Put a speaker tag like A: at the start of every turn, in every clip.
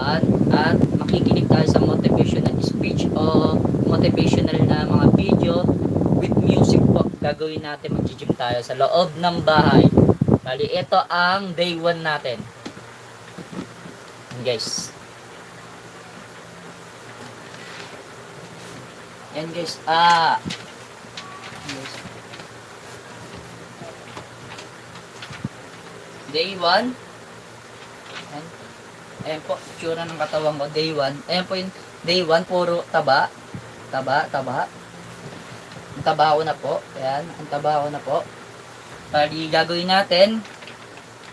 A: nagustuhan at makikinig tayo sa motivational speech o motivational na mga video with music po. Gagawin natin, mag-gym tayo sa loob ng bahay. Bali, ito ang day 1 natin. Guys. And guys, day 1. Ayan po, tsura ng katawan ko, day 1. Ayan po yung day 1, puro taba. Taba. Ang taba ko na po. Ayan, ang taba ko na po. Bali, gagawin natin.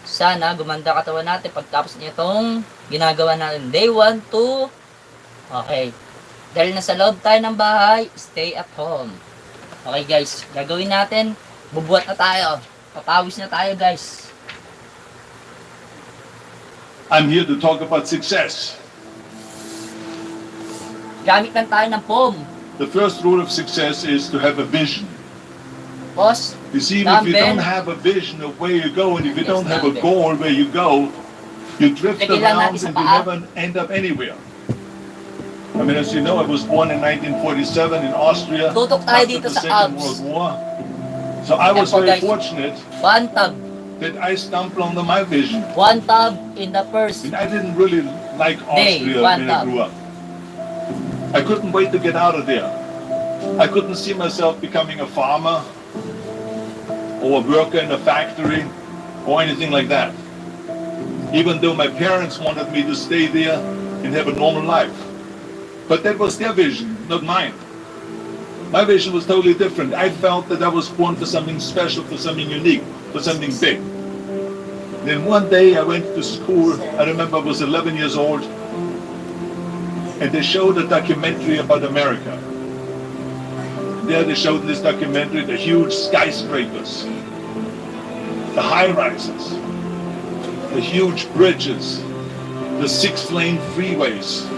A: Sana gumanda katawan natin pagtapos nitong ginagawa natin. Day 1, 2. Okay. Dahil nasa loob tayo ng bahay, stay at home. Okay guys, gagawin natin. Bubuhat na tayo. Papawis na tayo guys.
B: I'm here to talk about success.
A: Gamit lang tayo ng foam.
B: The first rule of success is to have a vision.
A: Boss,
B: You see, if you don't have a vision of where you go, and if you don't have a goal where you go, you drift around and you never end up anywhere. I mean, as you know, I was born in 1947 in Austria
A: tutok tayo
B: after
A: dito
B: the
A: sa
B: Second
A: abs.
B: World War. So I was very fortunate
A: One tab.
B: that I stumbled on my vision.
A: One tab in the first.
B: And I didn't really like Austria when I grew up. I couldn't wait to get out of there. I couldn't see myself becoming a farmer or a worker in a factory or anything like that. Even though my parents wanted me to stay there and have a normal life. But that was their vision, not mine. My vision was totally different. I felt that I was born for something special, for something unique, for something big. Then one day I went to school. I remember I was 11 years old, and they showed a documentary about America. There they showed in this documentary the huge skyscrapers, the high-rises, the huge bridges, the 6-lane freeways,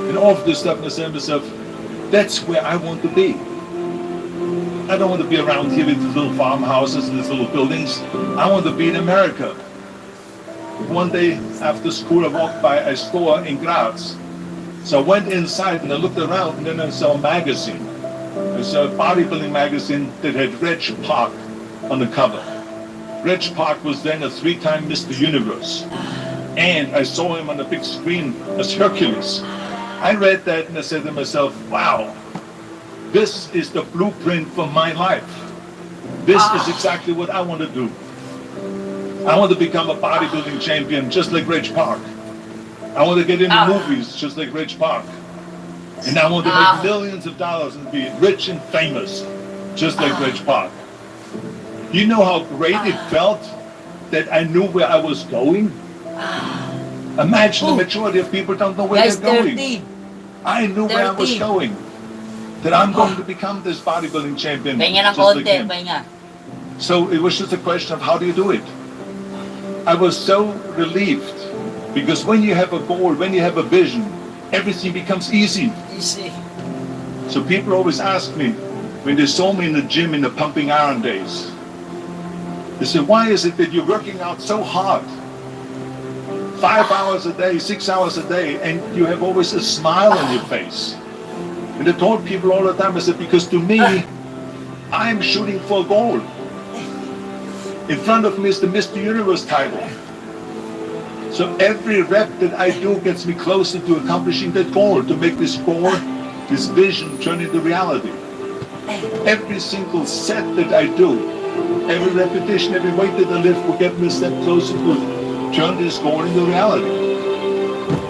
B: and all of this stuff. And I said to myself, that's where I want to be. I don't want to be around here with these little farmhouses and these little buildings. I want to be in America. One day after school, I walked by a store in Graz. So I went inside and I looked around, and then I saw a magazine. I saw a bodybuilding magazine that had Reg Park on the cover. Reg Park was then a 3-time Mr. Universe. And I saw him on the big screen as Hercules. I read that and I said to myself, wow, this is the blueprint for my life. This is exactly what I want to do. I want to become a bodybuilding champion just like Reg Park. I want to get into movies just like Reg Park. And I want to make millions of dollars and be rich and famous just like Reg Park. You know how great it felt that I knew where I was going? Imagine the majority of people don't know where
A: Guys,
B: they're going.
A: 30.
B: I knew where I was going. That I'm going to become this bodybuilding champion
A: Pahinga ng
B: just like
A: konti,
B: him.
A: pahinga.
B: So it was just a question of how do you do it? I was so relieved because when you have a goal, when you have a vision, everything becomes easy.
A: Easy.
B: So people always ask me when they saw me in the gym in the pumping iron days, they said, why is it that you're working out so hard? 5 hours a day, 6 hours a day, and you have always a smile on your face. And I told people all the time, I said, because to me, I'm shooting for a goal. In front of me is the Mr. Universe title. So every rep that I do gets me closer to accomplishing that goal, to make this goal, this vision turn into reality. Every single set that I do, every repetition, every weight that I lift will get me a step closer to turn this goal into reality.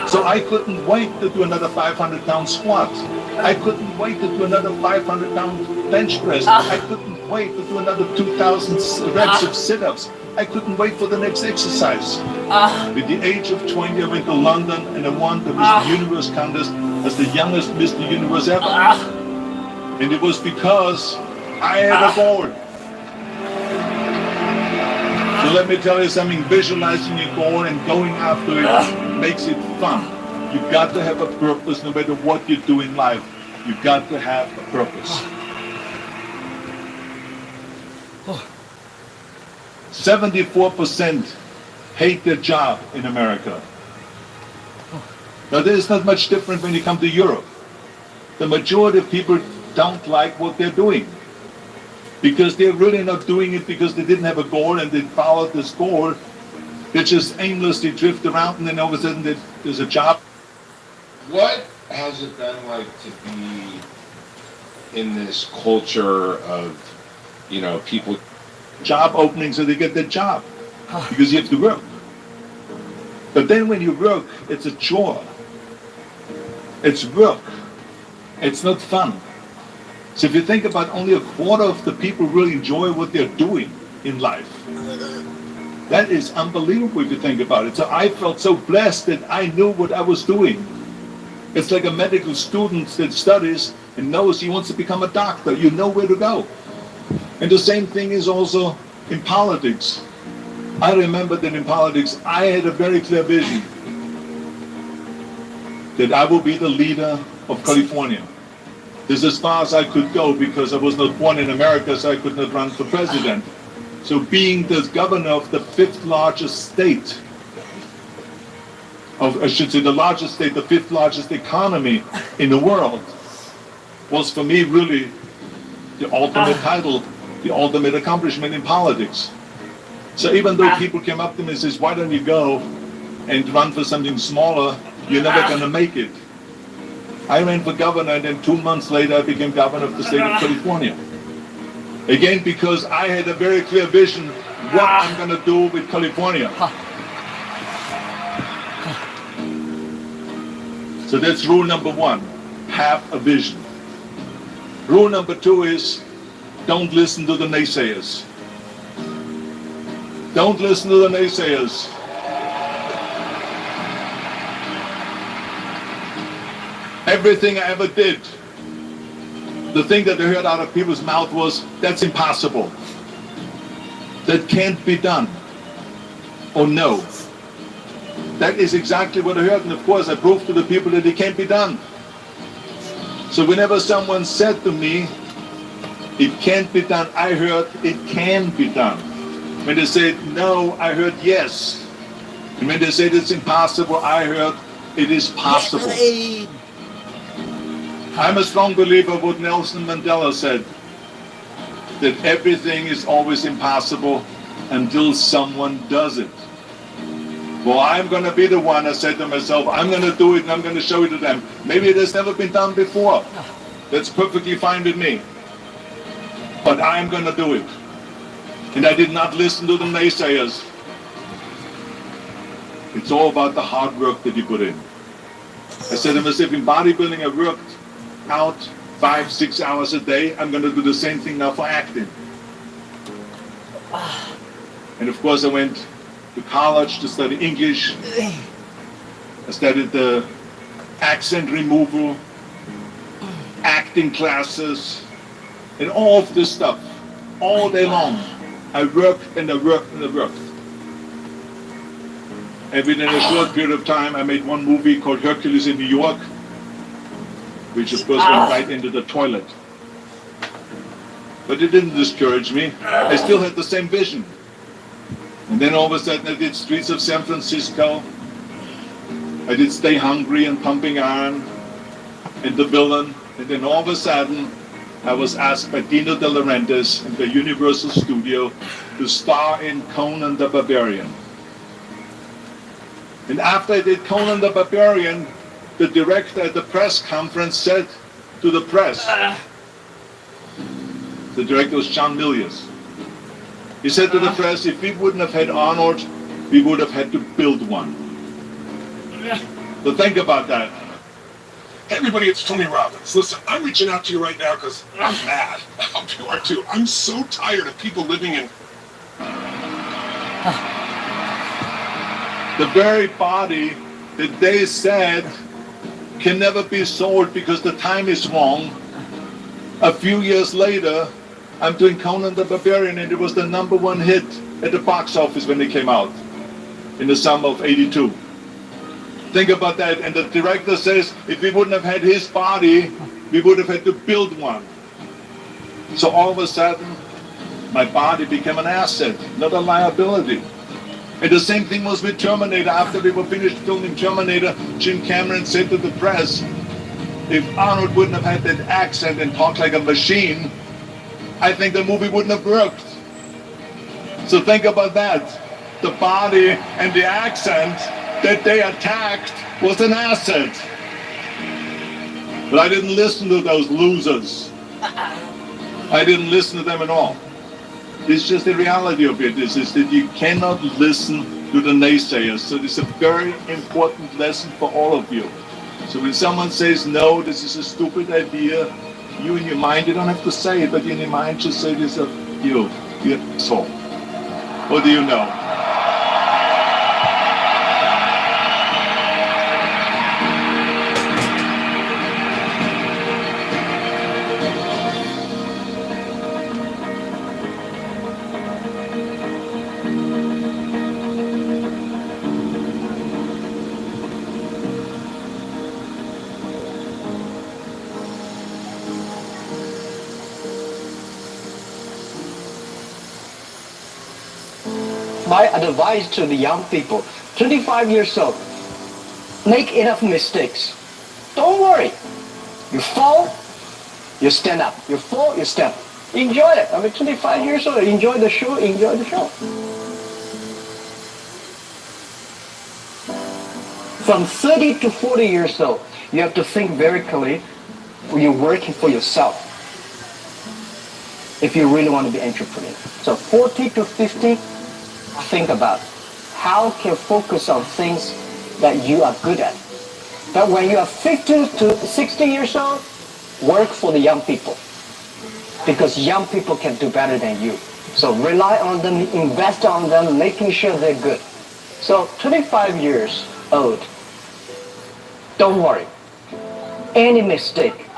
B: So I couldn't wait to do another 500-pound squat. I couldn't wait to do another 500-pound bench press. I couldn't wait to do another 2,000 reps of sit-ups. I couldn't wait for the next exercise. At the age of 20, I went to London and I won the Mr. Universe contest as the youngest Mr. Universe ever. And it was because I had a goal. So let me tell you something, visualizing your goal and going after it makes it fun. You've got to have a purpose no matter what you do in life. You've got to have a purpose. 74% hate their job in America. Now there's not much different when you come to Europe. The majority of people don't like what they're doing because they're really not doing it because they didn't have a goal and they followed this goal. They just aimlessly drift around and then all of a sudden there's a job.
C: What has it been like to be in this culture of, you know, people?
B: Job openings so they get their job because you have to work. But then when you work, it's a chore. It's work. It's not fun. So if you think about only a quarter of the people really enjoy what they're doing in life. That is unbelievable if you think about it. So I felt so blessed that I knew what I was doing. It's like a medical student that studies and knows he wants to become a doctor. You know where to go. And the same thing is also in politics. I remember that in politics, I had a very clear vision that I will be the leader of California. This is as far as I could go because I was not born in America, so I could not run for president. So being the governor of the fifth largest state, I should say the largest state, the fifth largest economy in the world, was for me really the ultimate title, the ultimate accomplishment in politics. So even though people came up to me and says, why don't you go and run for something smaller, you're never going to make it. I ran for governor and then 2 months later I became governor of the state of California. Again, because I had a very clear vision what I'm going to do with California. So that's rule number one, have a vision. Rule number two is don't listen to the naysayers. Don't listen to the naysayers. Everything I ever did, the thing that I heard out of people's mouth was, that's impossible. That can't be done. Or no. That is exactly what I heard, and of course I proved to the people that it can't be done. So whenever someone said to me, it can't be done, I heard it can be done. When they said no, I heard yes. And when they said it's impossible, I heard it is possible. I'm a strong believer of what Nelson Mandela said, that everything is always impossible until someone does it. Well, I'm going to be the one, I said to myself, I'm going to do it and I'm going to show it to them. Maybe it has never been done before. That's perfectly fine with me. But I'm going to do it. And I did not listen to the naysayers. It's all about the hard work that you put in. I said to myself, in bodybuilding I worked out 5-6 hours a day. I'm going to do the same thing now for acting. And of course I went to college to study English. I studied the accent removal, acting classes, and all of this stuff, all day long. I worked and I worked and I worked. And within a short period of time, I made one movie called Hercules in New York, which of course went right into the toilet. But it didn't discourage me. I still had the same vision. And then all of a sudden I did Streets of San Francisco. I did Stay Hungry and Pumping Iron and The Villain. And then all of a sudden I was asked by Dino De Laurentiis and the Universal Studio to star in Conan the Barbarian. And after I did Conan the Barbarian, the director at the press conference said to the press, the director was John Milius, he said to the press, if we wouldn't have had Arnold, we would have had to build one. So think about that.
D: Hey everybody, it's Tony Robbins. Listen, I'm reaching out to you right now because I'm mad. You are too. I'm so tired of people living in...
B: The very body that they said can never be sold because the time is wrong. A few years later, I'm doing Conan the Barbarian and it was the #1 hit at the box office when it came out in the summer of '82. Think about that. And the director says, if we wouldn't have had his body, we would have had to build one. So all of a sudden, my body became an asset, not a liability. And the same thing was with Terminator. After we were finished filming Terminator, Jim Cameron said to the press, if Arnold wouldn't have had that accent and talked like a machine, I think the movie wouldn't have worked. So think about that. The body and the accent that they attacked was an asset. But I didn't listen to those losers. I didn't listen to them at all. It's just the reality of it is that you cannot listen to the naysayers. So this is a very important lesson for all of you. So when someone says, no, this is a stupid idea, you in your mind, you don't have to say it, but in your mind just say this, you asshole. What do you know?
E: My advice to the young people, 25 years old, make enough mistakes. Don't worry. You fall, you stand up. You fall, you stand up. Enjoy it. I mean, 25 years old, enjoy the show, enjoy the show. From 30 to 40 years old, you have to think very clearly when you're working for yourself. If you really want to be an entrepreneur. So 40 to 50, think about how can you focus on things that you are good at. But when you are 50 to 60 years old, work for the young people. Because young people can do better than you. So rely on them, invest on them, making sure they're good. So 25 years old, don't worry. Any mistake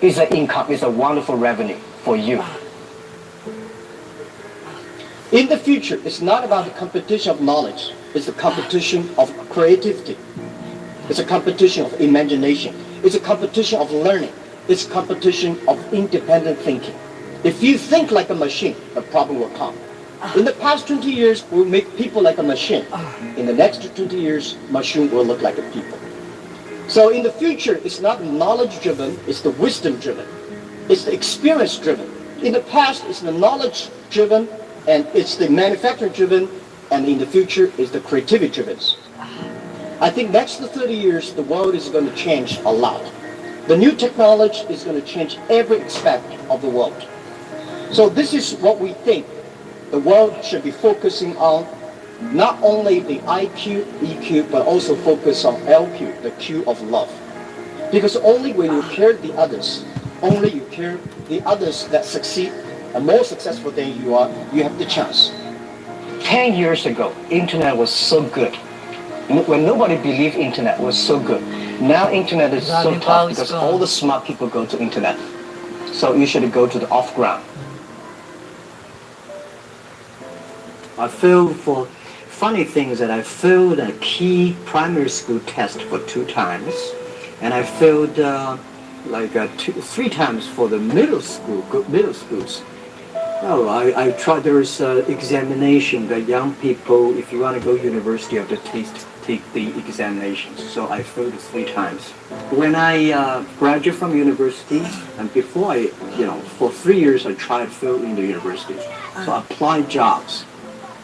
E: is an income, is a wonderful revenue for you. In the future, it's not about the competition of knowledge. It's the competition of creativity. It's a competition of imagination. It's a competition of learning. It's a competition of independent thinking. If you think like a machine, a problem will come. In the past 20 years, we'll make people like a machine. In the next 20 years, machine will look like a people. So in the future, it's not knowledge-driven, it's the wisdom-driven. It's the experience-driven. In the past, it's the knowledge-driven, and it's the manufacturing-driven, and in the future, it's the creativity-driven. I think next to 30 years, the world is going to change a lot. The new technology is going to change every aspect of the world. So this is what we think the world should be focusing on, not only the IQ, EQ, but also focus on LQ, the Q of love. Because only when you care the others, only you care the others that succeed, and more successful than you are, you have the chance. 10 years ago, internet was so good. When nobody believed internet was so good. Now internet is so tough because all the smart people go to internet. So you should go to the off-ground. I failed for funny things that I failed a key primary school test for 2 times. And I failed 3 times for the middle schools. No, I tried, there is examination that young people, if you want to go to university, you have to take the examinations. So I failed 3 times. When I graduated from university, and before for 3 years I tried to fill in the university. So I applied jobs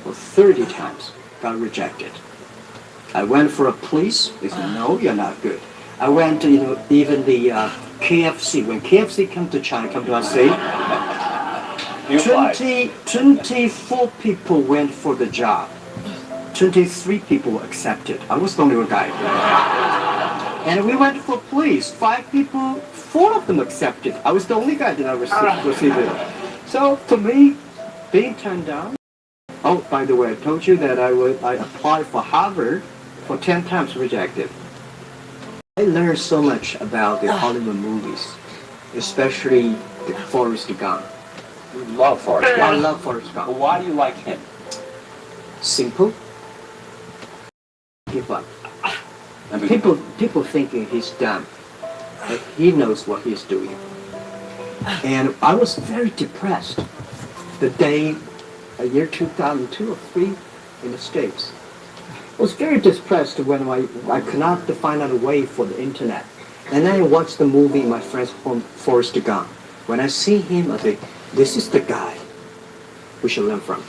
E: for 30 times, got rejected. I went for a police, they said, no, you're not good. I went to, even the KFC, when KFC come to China, come to our state, 24 people went for the job. 23 people were accepted. I was the only one guy. And we went for police. 5 people, 4 of them accepted. I was the only guy that I received it. So for me, being turned down. Oh, by the way, I told you that I applied for Harvard for 10 times rejected. I learned so much about the Hollywood movies, especially the Forrest Gump.
F: You love Forrest Gump.
E: I love Forrest Gump.
F: Well, why do you like him?
E: Simple. Give up. And people thinking he's dumb, but he knows what he's doing. And I was very depressed the day, year 2002 or 3 in the States. I was very depressed when I could not find out a way for the internet. And then I watched the movie in my friend's home, Forrest Gump. When I see him, I think, this is the guy we should learn from.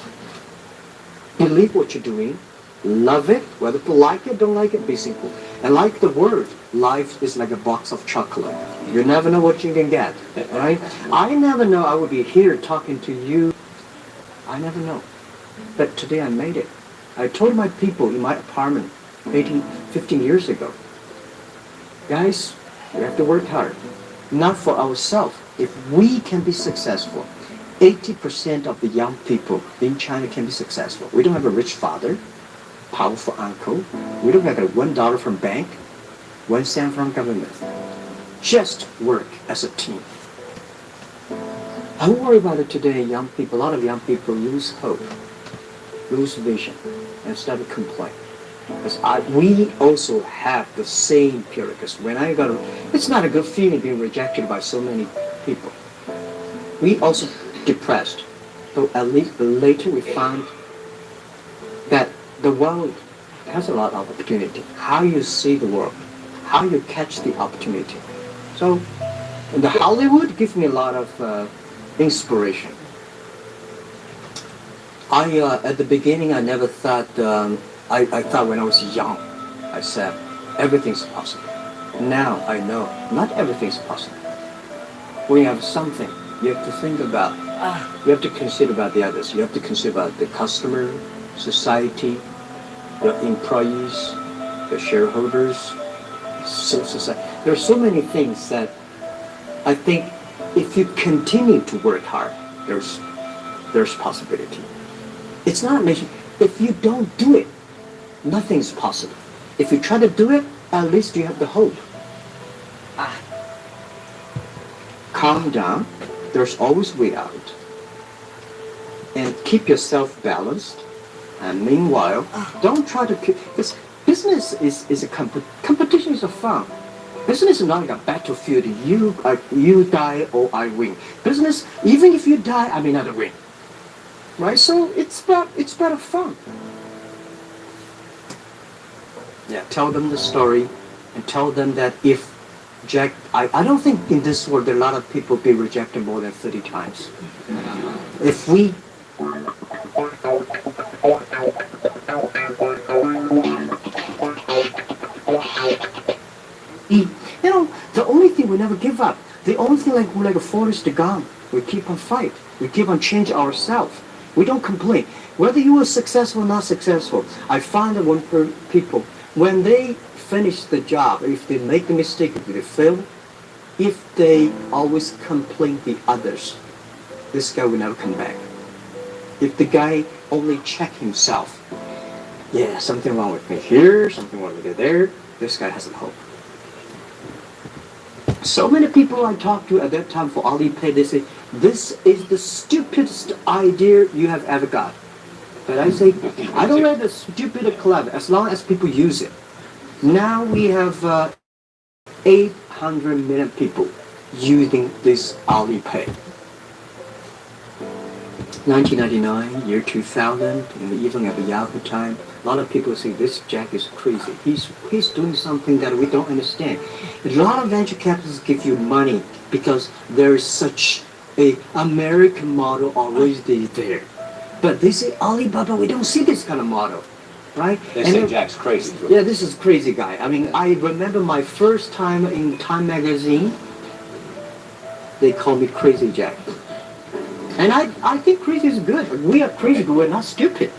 E: Believe what you're doing, love it, whether you like it, don't like it, be simple. And like the word, life is like a box of chocolate. You never know what you can get, right? I never know I would be here talking to you. I never know. But today I made it. I told my people in my apartment 15 years ago, guys, we have to work hard, not for ourselves. If we can be successful, 80% of the young people in China can be successful. We don't have a rich father, powerful uncle. We don't have a $1 from bank, 1 cent from government. Just work as a team. I worry about it today, young people. A lot of young people lose hope, lose vision, and start to complain. Because we also have the same period. Because when I got, it's not a good feeling being rejected by so many people. We also depressed. So at least later we found that the world has a lot of opportunity. How you see the world, how you catch the opportunity. So the Hollywood gives me a lot of inspiration. At the beginning I never thought, I thought when I was young, I said everything's possible. Now I know not everything's possible. When you have something, you have to think about, you have to consider about the others. You have to consider about the customer, society, the employees, the shareholders, society. There are so many things that I think if you continue to work hard, there's possibility. It's not mentioned, if you don't do it, nothing's possible. If you try to do it, at least you have the hope. Calm down. There's always way out. And keep yourself balanced. And meanwhile, don't try to keep, because business is a competition is a fun. Business is not like a battlefield. You die or I win. Business, even if you die, I may not win. Right? So it's about fun. Yeah, tell them the story and tell them that if Jack, I don't think in this world there are a lot of people be rejected more than 30 times. If we the only thing we never give up. The only thing like a Forrest Gump, we keep on fight. We keep on change ourselves. We don't complain. Whether you are successful or not successful, I find that when people, when they finish the job, if they make a mistake, if they fail, if they always complain the others, this guy will never come back. If the guy only check himself, yeah, something wrong with me here, something wrong with me there, this guy has a hope. So many people I talked to at that time for Alipay, they say, this is the stupidest idea you have ever got. But I say, I don't let the stupid club as long as people use it. Now we have 800 million people using this Alipay. 1999, year 2000, and even at the Yahoo time, a lot of people say this Jack is crazy. He's doing something that we don't understand. A lot of venture capitalists give you money because there is such a American model already there. But they say Alibaba, we don't see this kind of model, right?
F: They say Jack's crazy.
E: Yeah, this is crazy guy. I mean, I remember my first time in Time magazine, they call me Crazy Jack. And I think crazy is good. We are crazy, but we're not stupid.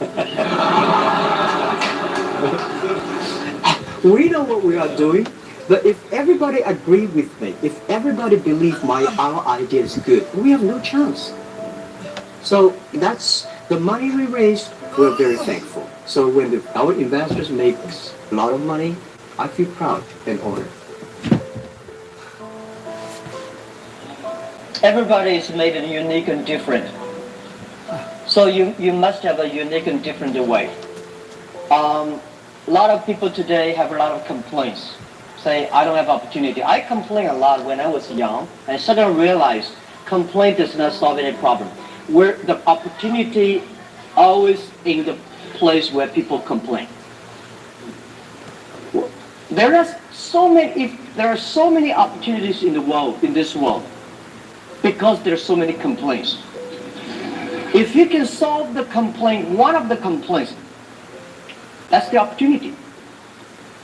E: We know what we are doing, but if everybody agree with me, if everybody believe our idea is good, we have no chance. So that's the money we raised. We're very thankful. So when our investors make a lot of money, I feel proud and honored. Everybody is made unique and different. So you must have a unique and different way. A lot of people today have a lot of complaints. Say, I don't have opportunity. I complain a lot when I was young, and suddenly realized complaint does not solve any problem. Where the opportunity always in the place where people complain. There are so many opportunities in this world, because there's so many complaints. If you can solve the complaint, one of the complaints, that's the opportunity.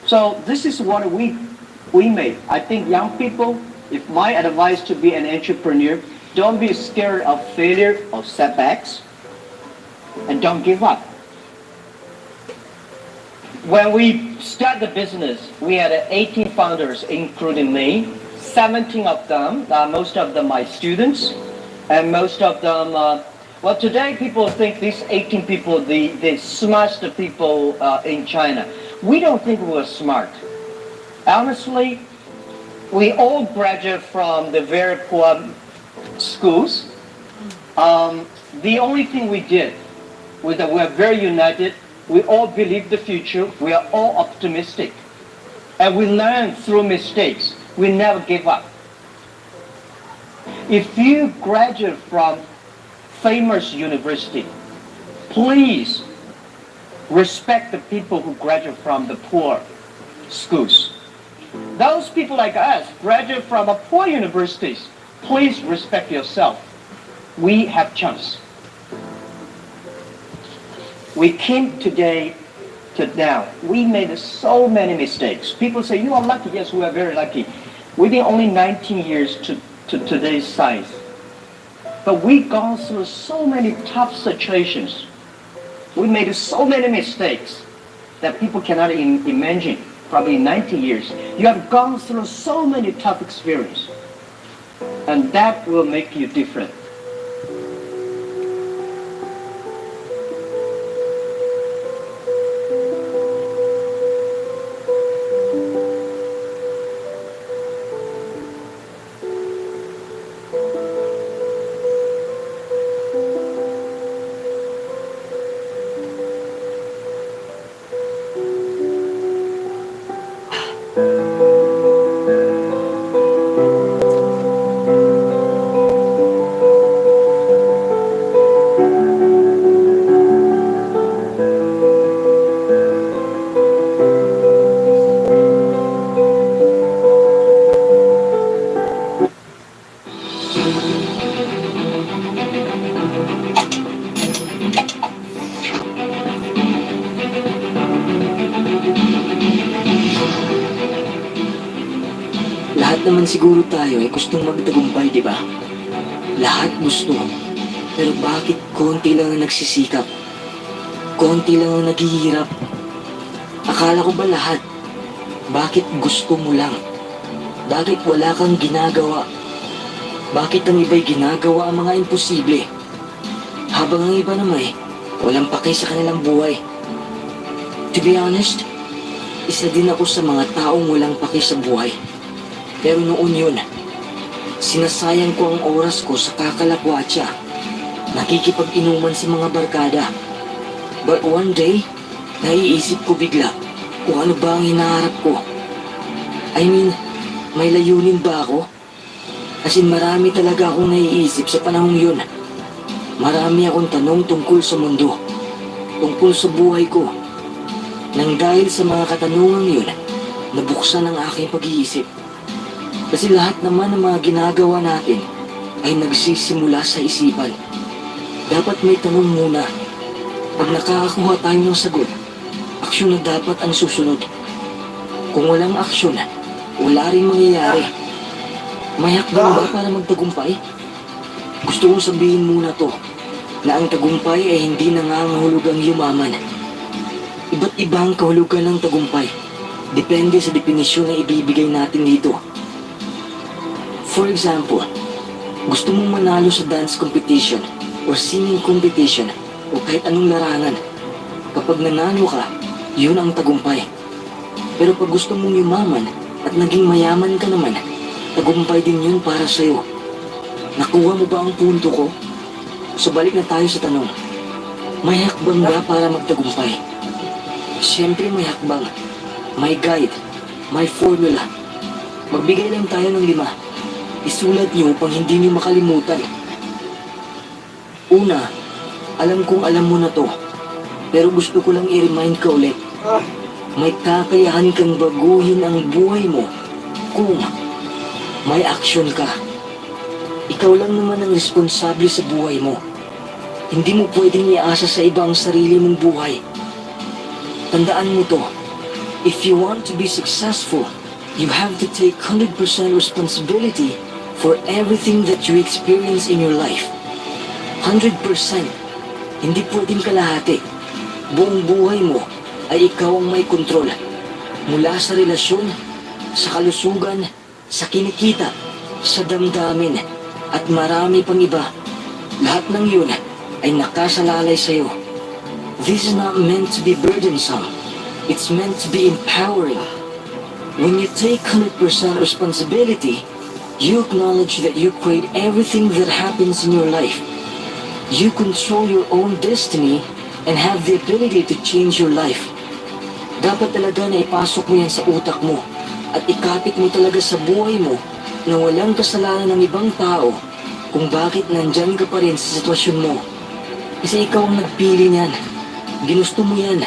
E: So this is what we made. I think young people, if my advice to be an entrepreneur, don't be scared of failure, of setbacks, and don't give up. When we started the business, we had 18 founders, including me. 17 of them, most of them my students, and most of them, well, today people think these 18 people, they smashed the people in China. We don't think we're smart. Honestly, we all graduate from the very poor schools. The only thing we did was that we're very united. We all believe the future. We are all optimistic. And we learn through mistakes. We never give up. If you graduate from famous university, please respect the people who graduate from the poor schools. Those people like us graduate from a poor universities. Please respect yourself. We have chance. We came today to now. We made so many mistakes. People say, you are lucky. Yes, we are very lucky. We've been only 19 years to today's size. But we've gone through so many tough situations. We made so many mistakes that people cannot imagine. Probably 90 years. You have gone through so many tough experiences. And that will make you different.
G: Lahat naman siguro tayo ay gustong magtagumpay, di ba? Lahat gusto. Pero bakit konti lang ang nagsisikap? Konti lang ang naghihirap? Akala ko ba lahat? Bakit gusto mo lang? Bakit wala kang ginagawa? Bakit ang iba'y ginagawa ang mga imposible? Habang ang iba naman walang pake sa kanilang buhay. To be honest, isa din ako sa mga taong walang pake sa buhay. Pero noon yun, sinasayang ko ang oras ko sa kakalakwatsa, nakikipag-inuman sa mga barkada. But one day, naiisip ko bigla kung ano ba ang hinaharap ko. I mean, may layunin ba ako? As in, marami talaga akong naiisip sa panahong yun. Marami akong tanong tungkol sa mundo, tungkol sa buhay ko. Nang dahil sa mga katanungan yun, nabuksan ang aking pag-iisip. Kasi lahat naman ng mga ginagawa natin ay nagsisimula sa isipan. Dapat may tanong muna. Pag nakakakuha tayo ng sagot, aksyon na dapat ang susunod. Kung walang aksyon, wala rin mangyayari. May hakbang ba para magtagumpay? Gusto kong sabihin muna to, na ang tagumpay ay hindi nangangahulugang yumaman. Iba't iba ang kahulugan ng tagumpay. Depende sa definisyon na ibibigay natin dito. For example, gusto mong manalo sa dance competition or singing competition o kahit anong larangan. Kapag nanalo ka, yun ang tagumpay. Pero pag gusto mong yumaman at naging mayaman ka naman, tagumpay din yun para sa'yo. Nakuha mo ba ang punto ko? So balik na tayo sa tanong. May hakbang ba para magtagumpay? Siyempre may hakbang, may guide, may formula. Magbigay lang tayo ng 5. Isulat niyo pang hindi niyo makalimutan. Una, alam kong alam mo na to, pero gusto ko lang i-remind ka ulit. May kakayahan kang baguhin ang buhay mo kung may aksyon ka. Ikaw lang naman ang responsable sa buhay mo. Hindi mo pwedeng iasa sa iba ang sarili mong buhay. Tandaan mo to. If you want to be successful, you have to take 100% responsibility for everything that you experience in your life. 100%. Hindi pwedeng kalahati. Buong buhay mo ay ikaw ang may kontrol. Mula sa relasyon, sa kalusugan, sa kinikita, sa damdamin, at marami pang iba. Lahat ng yun ay nakasalalay sa'yo. This is not meant to be burdensome. It's meant to be empowering. When you take 100% responsibility, you acknowledge that you create everything that happens in your life. You control your own destiny and have the ability to change your life. Dapat talaga na ipasok mo yan sa utak mo at ikapit mo talaga sa buhay mo na walang kasalanan ng ibang tao kung bakit nandyan ka pa rin sa sitwasyon mo. Kasi ikaw ang nagpili niyan. Ginusto mo yan.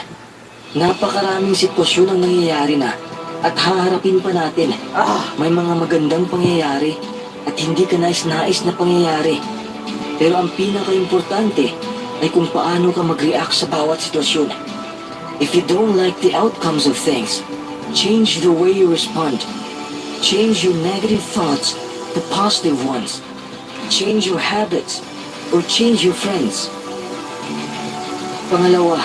G: Napakaraming sitwasyon ang nangyayari na at haharapin pa natin. May mga magandang pangyayari at hindi ka nais-nais na pangyayari. Pero ang pinaka-importante ay kung paano ka mag-react sa bawat sitwasyon. If you don't like the outcomes of things, change the way you respond. Change your negative thoughts to positive ones. Change your habits or change your friends. Pangalawa,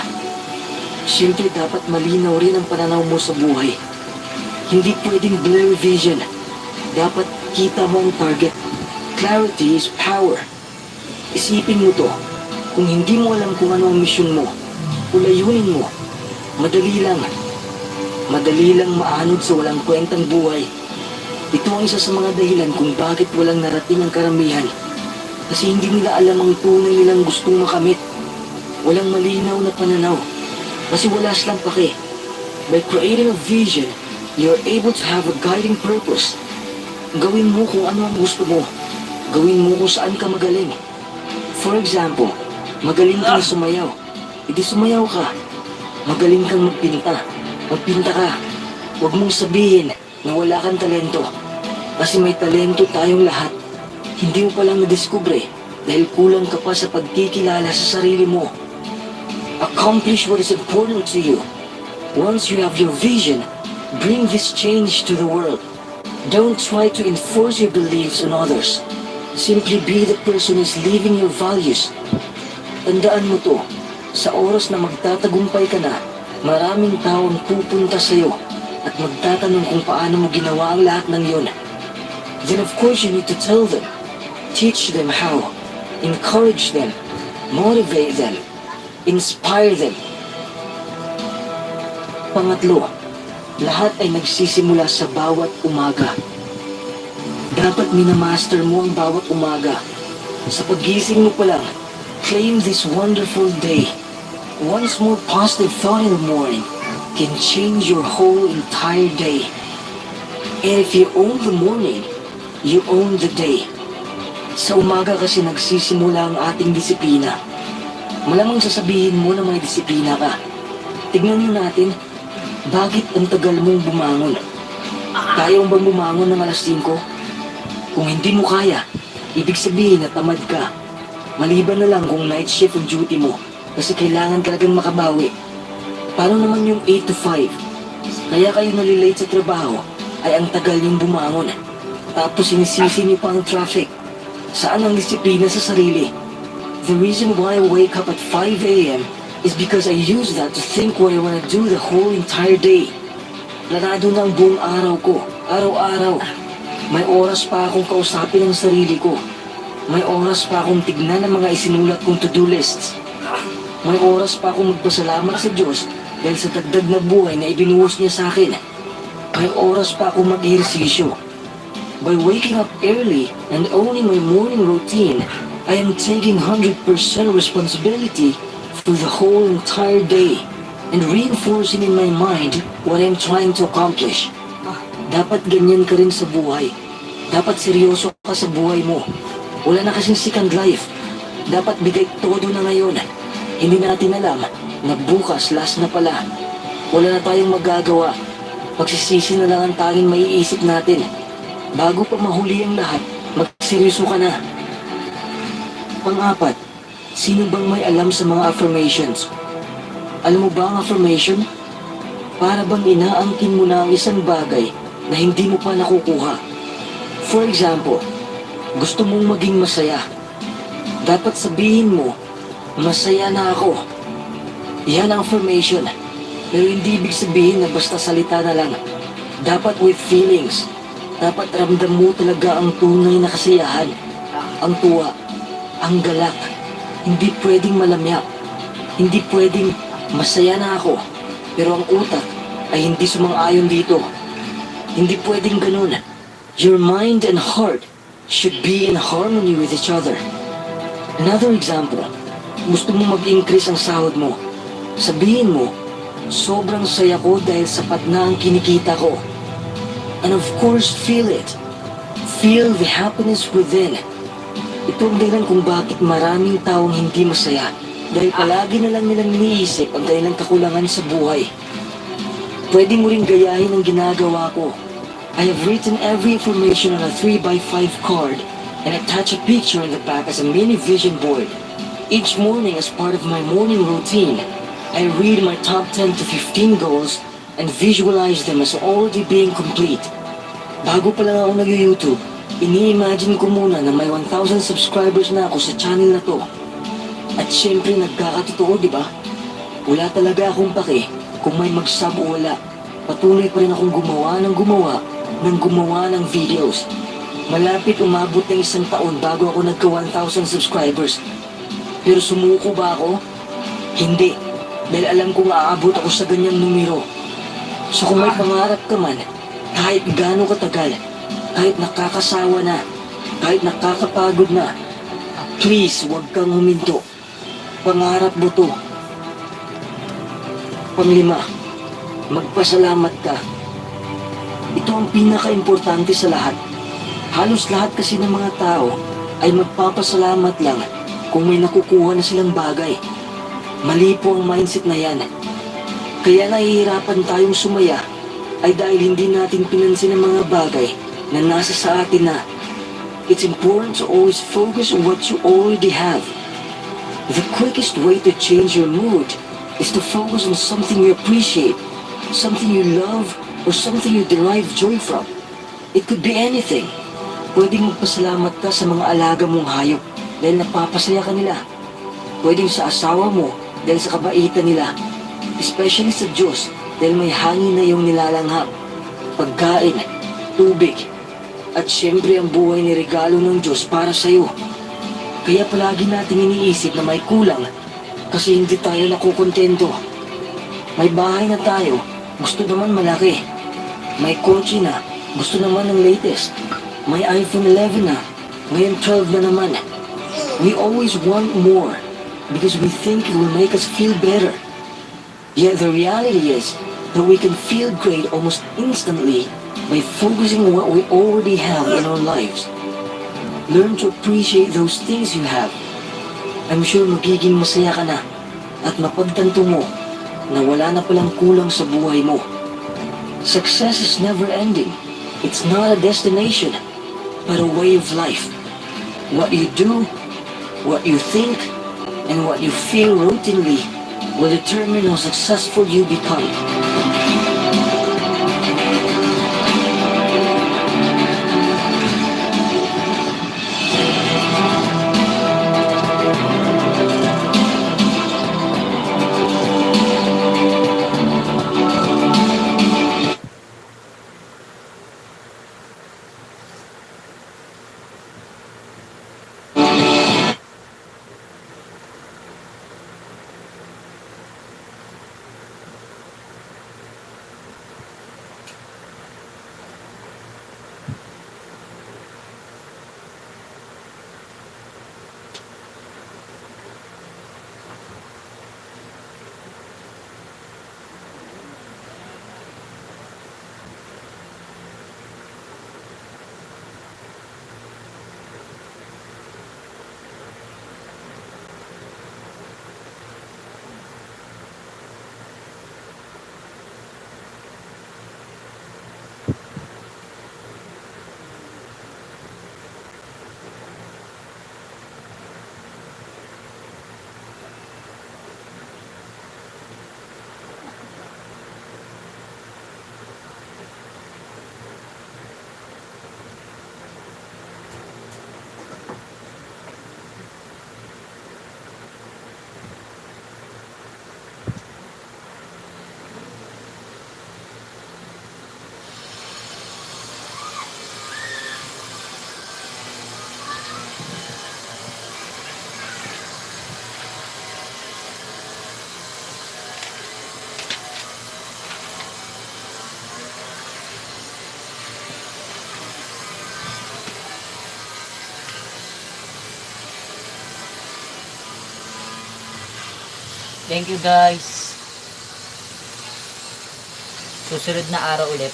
G: siyempre dapat malinaw rin ang pananaw mo sa buhay. Hindi pwedeng blurry vision. Dapat kita mo ang target. Clarity is power. Isipin mo to. Kung hindi mo alam kung ano ang misyon mo, o layunin mo, madali lang. Madali lang maanod sa walang kwentang buhay. Ito ang isa sa mga dahilan kung bakit walang narating ang karamihan. Kasi hindi nila alam ang tunay nilang gustong makamit. Walang malinaw na pananaw. Kasi wala silang pake. By creating a vision, you're able to have a guiding purpose. Gawin mo kung ano ang gusto mo. Gawin mo kung saan ka magaling. For example, magaling kang sumayaw. Hindi sumayaw ka. Magaling kang magpinta. Magpinta ka. Huwag mong sabihin na wala kang talento. Kasi may talento tayong lahat. Hindi mo palang nadiskubre dahil kulang ka pa sa pagkikilala sa sarili mo. Accomplish what is important to you. Once you have your vision, bring this change to the world. Don't try to enforce your beliefs on others. Simply be the person who is living your values. Tandaan mo to, sa oras na magtatagumpay ka na, maraming tao ang pupunta sa'yo at magtatanong kung paano mo ginawa ang lahat ng yun. Then of course you need to tell them. Teach them how. Encourage them. Motivate them. Inspire them. Pangatlo, lahat ay nagsisimula sa bawat umaga. Dapat minamaster mo ang bawat umaga. Sa pagising mo pa lang, claim this wonderful day. One small positive thought in the morning can change your whole entire day. And if you own the morning, you own the day. Sa umaga kasi nagsisimula ang ating disiplina. Malamang sasabihin mo na may disiplina ka. Tignan nyo natin, bakit ang tagal mong bumangon? Kaya mo bang bumangon ng alas 5? Kung hindi mo kaya, ibig sabihin na tamad ka. Maliban na lang kung night shift ang duty mo kasi kailangan talagang makabawi. Paano naman yung 8 to 5? Kaya kayo nalilate sa trabaho ay ang tagal niyong bumangon. Tapos sinisisi niyo pa ang traffic. Saan ang disiplina sa sarili? The reason why I wake up at 5 a.m. is because I use that to think what I want to do the whole entire day. Planado na ang buong araw ko, araw-araw. May oras pa akong kausapin ang sarili ko. May oras pa akong tignan ang mga isinulat kong to-do lists. May oras pa akong magpasalamat sa Diyos dahil sa dagdag na buhay na ibinuhos niya sa akin. May oras pa akong mag-ehersisyo. By waking up early and owning my morning routine, I am taking 100% responsibility for the whole entire day and reinforcing in my mind what I'm trying to accomplish. Dapat ganyan ka rin sa buhay. Dapat seryoso ka sa buhay mo. Wala na kasing second life. Dapat bigay todo na ngayon. Hindi natin alam na bukas last na pala. Wala na tayong magagawa. Pagsisisi na lang ang tanging maiisip natin. Bago pa mahuli ang lahat, magseryoso ka na. Pang-apat, sino bang may alam sa mga affirmations? Alam mo ba ang affirmation? Para bang inaangkin mo na ang isang bagay na hindi mo pa nakukuha. For example, gusto mong maging masaya. Dapat sabihin mo, masaya na ako. Yan ang affirmation. Pero hindi ibig sabihin na basta salita na lang. Dapat with feelings. Dapat ramdam mo talaga ang tunay na kasiyahan. Ang tuwa. Ang galak. Hindi pwedeng malamya. Hindi pwedeng masaya na ako. Pero ang utak ay hindi sumang-ayon dito. Hindi pwedeng ganun. Your mind and heart should be in harmony with each other. Another example. Gusto mo mag-increase ang sahod mo. Sabihin mo, sobrang saya ko dahil sapat na ang kinikita ko. And of course, feel it. Feel the happiness within. Ito ang dahilan kung bakit maraming taong hindi masaya. Dahil palagi na lang nilang iniisip ang kanilang kakulangan sa buhay. Pwede mo rin gayahin ang ginagawa ko. I have written every information on a 3x5 card and attach a picture in the back as a mini vision board. Each morning as part of my morning routine, I read my top 10 to 15 goals and visualize them as already being complete. Bago pa lang ako nag-YouTube, ini-imagine ko muna na may 1,000 subscribers na ako sa channel na to. At syempre nagkakatotoo, di ba? Wala talaga akong pake kung may mag-sub o wala. Patuloy pa rin akong gumawa ng videos. Malapit umabot ng 1 taon bago ako nagka 1,000 subscribers. Pero sumuko ba ako? Hindi. Dahil alam kong aabot ako sa ganyang numero. So kung may pangarap ka man, kahit gaano katagal, kahit nakakasawa na, kahit nakakapagod na, please huwag kang huminto. Pangarap mo to. Panglima, magpasalamat ka. Ito ang pinaka-importante sa lahat. Halos lahat kasi ng mga tao ay magpapasalamat lang kung may nakukuha na silang bagay. Mali po ang mindset na yan. Kaya nahihirapan tayong sumaya ay dahil hindi natin pinansin ang mga bagay na nasa sa atin na. It's important to always focus on what you already have. The quickest way to change your mood is to focus on something you appreciate, something you love, or something you derive joy from. It could be anything. Pwedeng magpasalamat ka sa mga alaga mong hayop dahil napapasaya ka nila. Pwedeng sa asawa mo dahil sa kabaitan nila. Especially sa Diyos dahil may hangin na iyong nilalanghap, pagkain, tubig, at syempre ang buhay ni regalo ng Diyos para sa iyo. Kaya palagi nating iniisip na may kulang kasi hindi tayo nakukontento. May bahay na tayo, gusto naman malaki. May kotse na, gusto naman ng latest. May iPhone 11 na, ngayon 12 na naman. We always want more because we think it will make us feel better. Yet the reality is that we can feel great almost instantly by focusing on what we already have in our lives. Learn to appreciate those things you have. I'm sure magiging masaya ka na at mapagtanto mo na wala na palang kulang sa buhay mo. Success is never ending. It's not a destination, but a way of life. What you do, what you think, and what you feel routinely will determine how successful you become.
A: Thank you guys. Susunod na araw ulit.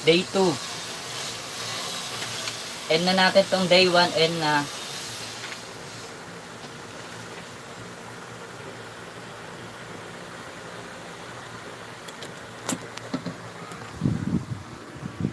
A: Day 2. End na natin tong day 1 and na